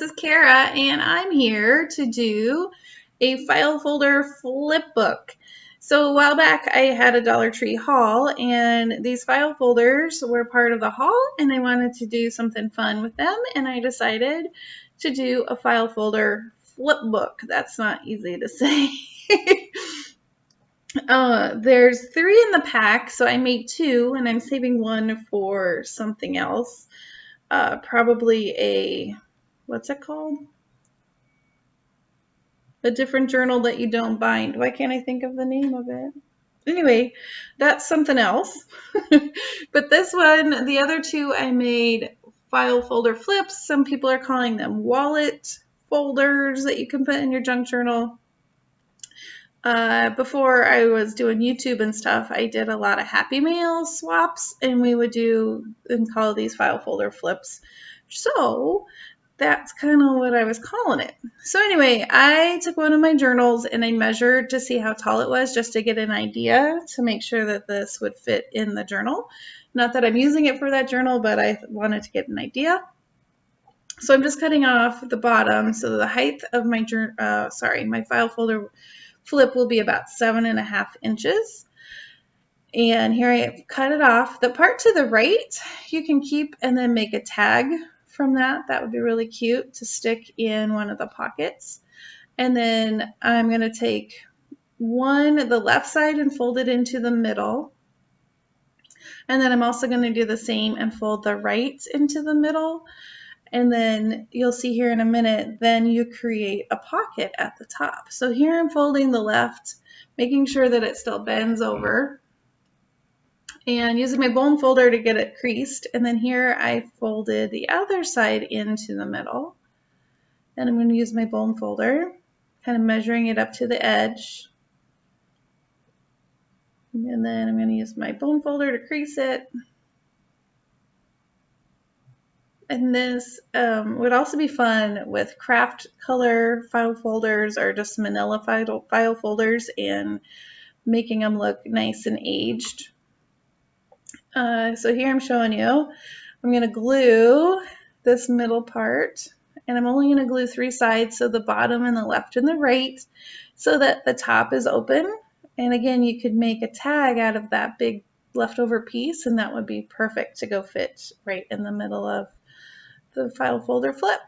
is Cara, and I'm here to do a file folder flip book. So a while back, I had a Dollar Tree haul, and these file folders were part of the haul, and I wanted to do something fun with them, and I decided to do a file folder flip book. That's not easy to say. There's 3 in the pack, so I made 2, and I'm saving 1 for something else. Probably a, what's it called? A different journal that you don't bind. Why can't I think of the name of it? Anyway, that's something else. But this one, the other 2, I made file folder flips. Some people are calling them wallet folders that you can put in your junk journal. Before I was doing YouTube and stuff, I did a lot of Happy Mail swaps, and we would do and call these file folder flips. So that's kind of what I was calling it. So anyway, I took one of my journals and I measured to see how tall it was, just to get an idea to make sure that this would fit in the journal. Not that I'm using it for that journal, but I wanted to get an idea. So I'm just cutting off the bottom, so the height of my my file folder flip will be about 7.5 inches. And here I have cut it off. The part to the right you can keep and then make a tag from that. That would be really cute to stick in one of the pockets. And then I'm going to take the left side, and fold it into the middle. And then I'm also going to do the same and fold the right into the middle. And then you'll see here in a minute, then you create a pocket at the top. So here I'm folding the left, making sure that it still bends over, and using my bone folder to get it creased. And then here I folded the other side into the middle. And I'm going to use my bone folder, kind of measuring it up to the edge. And then I'm going to use my bone folder to crease it. And this would also be fun with craft color file folders or just manila file folders, and making them look nice and aged. So here I'm showing you, I'm going to glue this middle part, and I'm only going to glue 3 sides, so the bottom and the left and the right, so that the top is open. And again, you could make a tag out of that big leftover piece, and that would be perfect to go fit right in the middle of the file folder flip.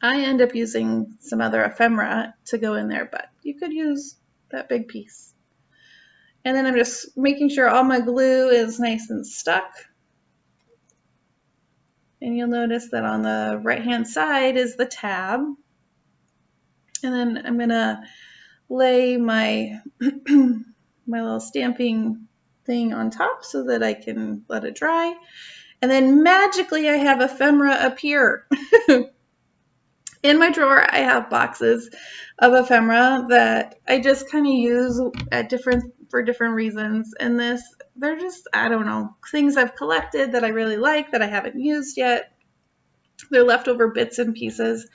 I end up using some other ephemera to go in there, but you could use that big piece. And then I'm just making sure all my glue is nice and stuck. And you'll notice that on the right-hand side is the tab. And then I'm gonna lay my my little stamping thing on top so that I can let it dry. And then magically I have ephemera appear. In my drawer, I have boxes of ephemera that I just kind of use for different reasons. And they're just, I don't know, things I've collected that I really like that I haven't used yet. They're leftover bits and pieces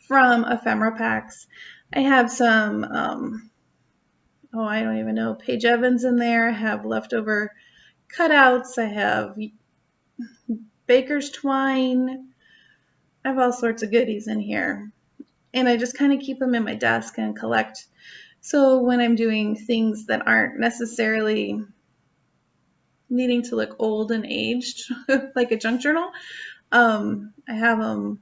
from ephemera packs. I have some, I don't even know, Paige Evans in there. I have leftover cutouts. I have baker's twine. I have all sorts of goodies in here, and I just kind of keep them in my desk and collect. So when I'm doing things that aren't necessarily needing to look old and aged, like a junk journal, I have them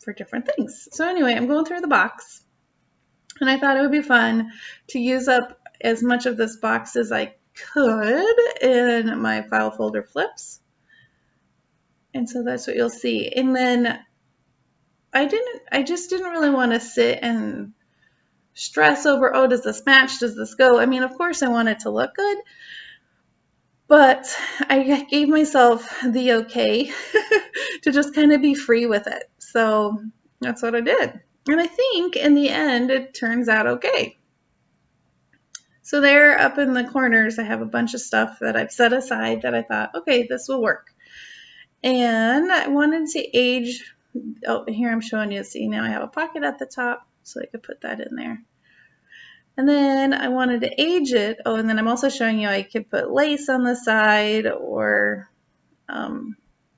for different things. So anyway, I'm going through the box, and I thought it would be fun to use up as much of this box as I could in my file folder flips. And so that's what you'll see. And then I just didn't really want to sit and stress over, oh, does this match? Does this go? I mean, of course I want it to look good, but I gave myself the okay to just kind of be free with it. So that's what I did. And I think in the end, it turns out okay. So there up in the corners, I have a bunch of stuff that I've set aside that I thought, okay, this will work. And I wanted to age. Oh, here I'm showing you. See, now I have a pocket at the top, so I could put that in there. And then I wanted to age it. Oh, and then I'm also showing you I could put lace on the side, or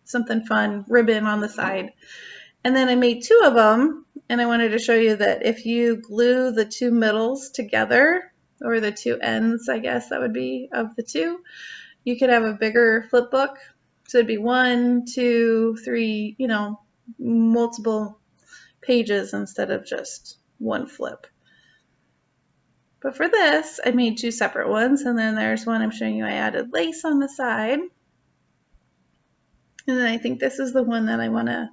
something fun, ribbon on the side. And then I made 2 of them, and I wanted to show you that if you glue the 2 middles together, or the 2 ends, I guess that would be, of the 2, you could have a bigger flip book. So it'd be 1, 2, 3, you know, multiple pages instead of just one flip. But for this, I made 2 separate ones, and then there's one I'm showing you I added lace on the side. And then I think this is the one that I want to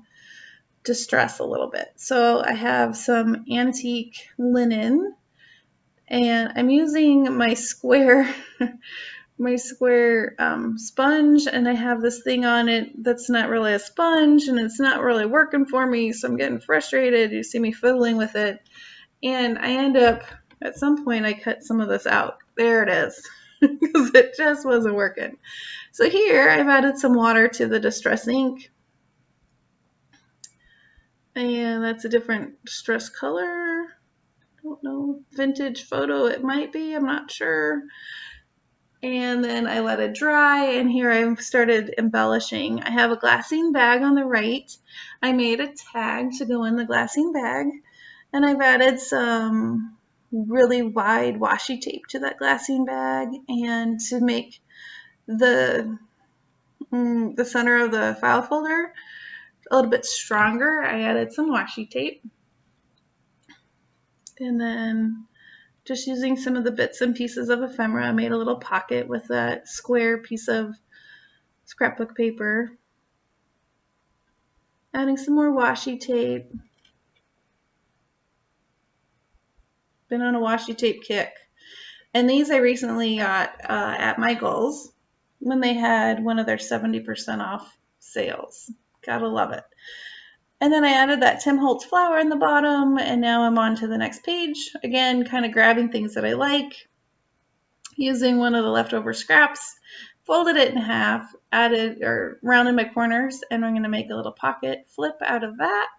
distress a little bit. So I have some antique linen, and I'm using my square sponge, and I have this thing on it that's not really a sponge, and it's not really working for me, so I'm getting frustrated. You see me fiddling with it, and I end up, at some point, I cut some of this out. There it is, because it just wasn't working. So here, I've added some water to the distress ink, and that's a different distress color. Don't know, vintage photo it might be, I'm not sure. And then I let it dry, and here I've started embellishing. I have a glassine bag on the right. I made a tag to go in the glassine bag, and I've added some really wide washi tape to that glassine bag, and to make the center of the file folder a little bit stronger, I added some washi tape. And then just using some of the bits and pieces of ephemera, I made a little pocket with that square piece of scrapbook paper. Adding some more washi tape. Been on a washi tape kick. And these I recently got at Michael's when they had one of their 70% off sales. Gotta love it. And then I added that Tim Holtz flower in the bottom, and now I'm on to the next page. Again, kind of grabbing things that I like, using one of the leftover scraps, folded it in half, added or rounded my corners, and I'm going to make a little pocket flip out of that.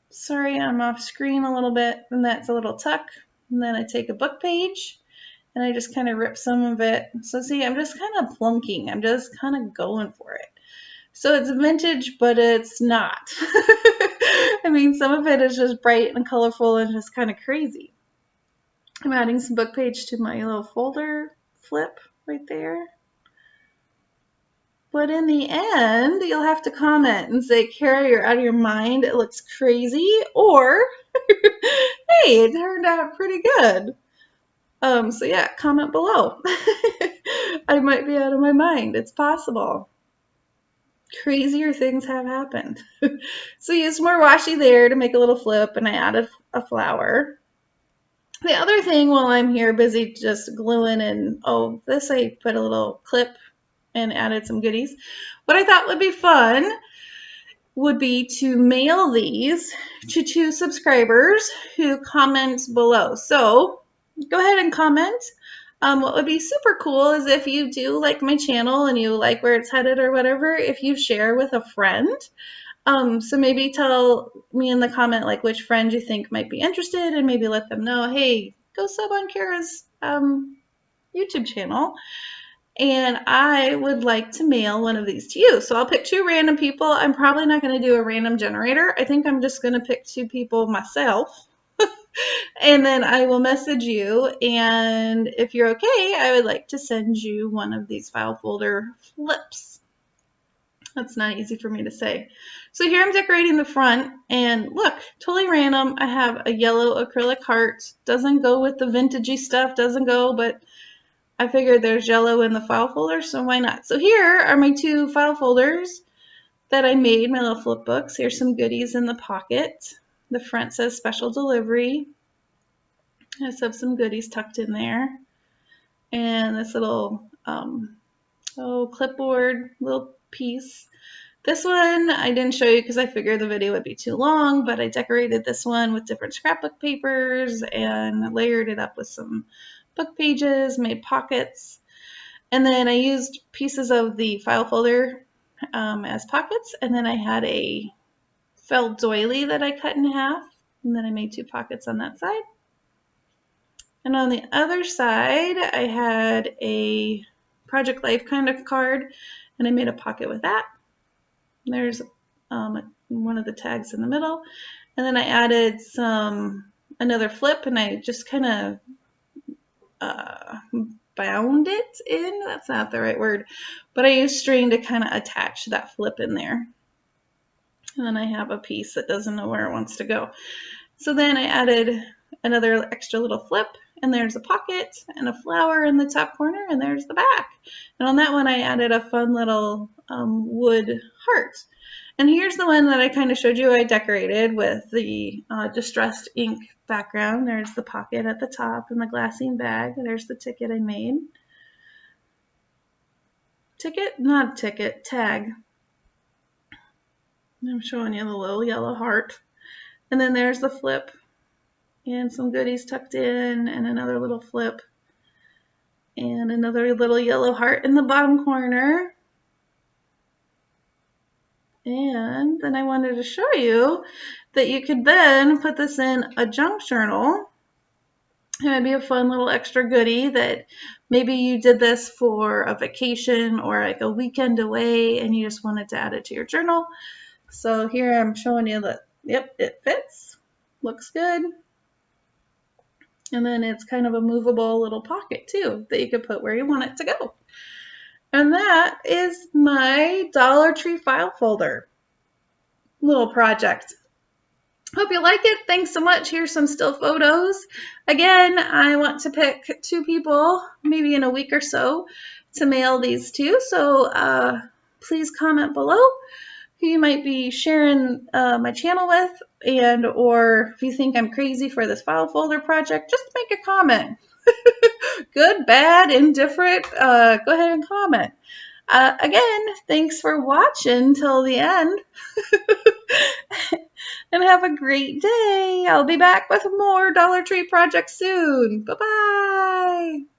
Sorry, I'm off screen a little bit, and that's a little tuck. And then I take a book page, and I just kind of rip some of it. So see, I'm just kind of plunking. I'm just kind of going for it. So it's vintage, but it's not. I mean, some of it is just bright and colorful and just kind of crazy. I'm adding some book page to my little folder flip right there. But in the end, you'll have to comment and say, Cara, you're out of your mind. It looks crazy. Or, hey, it turned out pretty good. So yeah, comment below. I might be out of my mind. It's possible. Crazier things have happened. So use more washi there to make a little flip, and I added a flower. The other thing while I'm here busy just gluing, and this I put a little clip and added some goodies. What I thought would be fun would be to mail these to 2 subscribers who comment below. So go ahead and comment. What would be super cool is if you do like my channel and you like where it's headed or whatever, if you share with a friend. So maybe tell me in the comment like which friend you think might be interested, and maybe let them know, hey, go sub on Cara's YouTube channel. And I would like to mail one of these to you. So I'll pick 2 random people. I'm probably not going to do a random generator. I think I'm just going to pick 2 people myself. And then I will message you. And if you're okay, I would like to send you one of these file folder flips. That's not easy for me to say. So here I'm decorating the front, and look, totally random. I have a yellow acrylic heart. Doesn't go with the vintagey stuff, doesn't go, but I figured there's yellow in the file folder, so why not? So here are my 2 file folders that I made, my little flip books. Here's some goodies in the pocket. The front says special delivery. I just have some goodies tucked in there. And this little clipboard little piece. This one I didn't show you because I figured the video would be too long, but I decorated this one with different scrapbook papers and layered it up with some book pages, made pockets, and then I used pieces of the file folder as pockets, and then I had a felt doily that I cut in half, and then I made 2 pockets on that side. And on the other side, I had a Project Life kind of card, and I made a pocket with that. There's a one of the tags in the middle. And then I added another flip, and I just kind of bound it in. That's not the right word, but I used string to kind of attach that flip in there. And then I have a piece that doesn't know where it wants to go. So then I added another extra little flip, and there's a pocket and a flower in the top corner, and there's the back. And on that one, I added a fun little wood heart. And here's the one that I kind of showed you I decorated with the distressed ink background. There's the pocket at the top and the glassine bag. There's the ticket I made. Ticket? Not ticket, tag. I'm showing you the little yellow heart. And then there's the flip and some goodies tucked in and another little flip and another little yellow heart in the bottom corner. And then I wanted to show you that you could then put this in a junk journal. It would be a fun little extra goodie that maybe you did this for a vacation or like a weekend away and you just wanted to add it to your journal. So here I'm showing you that, yep, it fits, looks good. And then it's kind of a movable little pocket too that you could put where you want it to go. And that is my Dollar Tree file folder little project. Hope you like it. Thanks so much. Here's some still photos. Again, I want to pick 2 people, maybe in a week or so, to mail these to. So please comment below who you might be sharing my channel with, and or if you think I'm crazy for this file folder project, just make a comment. Good, bad, indifferent, go ahead and comment. Again, thanks for watching till the end. And have a great day. I'll be back with more Dollar Tree projects soon. Bye-bye.